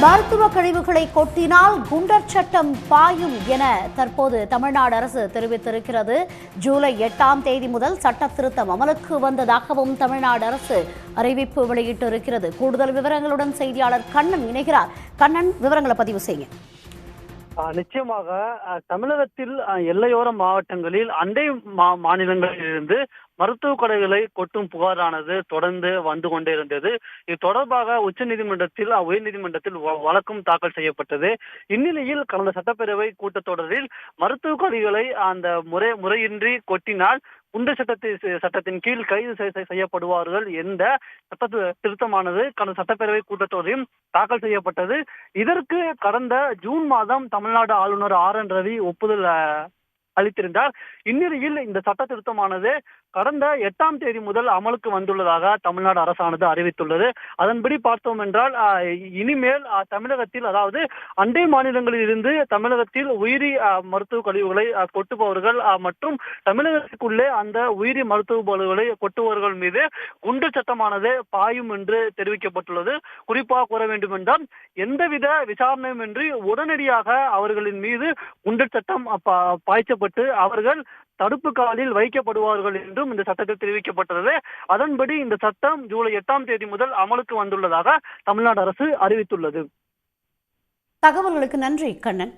மருத்துவ கழிவுகளை கொட்டினால் குண்டர் சட்டம் பாயும் என தற்போது தமிழ்நாடு அரசு தெரிவித்திருக்கிறது. ஜூலை 8ஆம் தேதி முதல் சட்ட திருத்தம் அமலுக்கு வந்ததாகவும் தமிழ்நாடு அரசு அறிவிப்பு வெளியிட்டிருக்கிறது. கூடுதல் விவரங்களுடன் செய்தியாளர் கண்ணன் இணைகிறார். கண்ணன், விவரங்களை பதிவு செய்யுங்க. நிச்சயமாக தமிழகத்தில் எல்லையோர மாவட்டங்களில் அண்டை மாநிலங்களில் இருந்து மருத்துவ கடைகளை கொட்டும் புகாரானது தொடர்ந்து வந்து கொண்டே இருந்தது. இது தொடர்பாக உச்சநீதிமன்றத்தில் உயர்நீதிமன்றத்தில் வழக்கும் தாக்கல் செய்யப்பட்டது. இந்நிலையில் கடந்த சட்டப்பேரவை கூட்டத்தொடரில் மருத்துவ கடைகளை அந்த முறையின்றி கொட்டினால் குண்டர் சட்டத்தின் கீழ் கைது செய்யப்படுவார்கள் என்ற சட்ட திருத்தமானது கடந்த சட்டப்பேரவை கூட்டத்தொடரில் தாக்கல் செய்யப்பட்டது. இதற்கு கடந்த ஜூன் மாதம் தமிழ்நாடு ஆளுநர் RN ரவி ஒப்புதல் அளித்திருந்தார். இந்நிலையில் இந்த சட்ட திருத்தமானது கடந்த 8ஆம் தேதி முதல் அமலுக்கு வந்துள்ளதாக தமிழ்நாடு அரசானது அறிவித்துள்ளது. அதன்படி பார்த்தோம் என்றால் இனிமேல் தமிழகத்தில், அதாவது அண்டை மாநிலங்களில் இருந்து தமிழகத்தில் உயிரி மருத்துவ கழிவுகளை கொட்டுபவர்கள் மற்றும் தமிழகத்திற்குள்ளே அந்த உயிரி மருத்துவ கழிவுகளை கொட்டுபவர்கள் மீது குண்டர் சட்டமானது பாயும் என்று தெரிவிக்கப்பட்டுள்ளது. குறிப்பாக கூற வேண்டும் என்றால் எந்தவித விசாரணையுமின்றி உடனடியாக அவர்களின் மீது குண்டர் சட்டம் பாய்ச்சப்பட்டு அவர்கள் தடுப்பு காலில் வைக்கப்படுவார்கள் என்றும் இந்த சட்டத்தில் தெரிவிக்கப்பட்டுள்ளது. அதன்படி இந்த சட்டம் ஜூலை 8ஆம் தேதி முதல் அமலுக்கு வந்துள்ளதாக தமிழ்நாடு அரசு அறிவித்துள்ளது. தகவல்களுக்கு நன்றி கண்ணன்.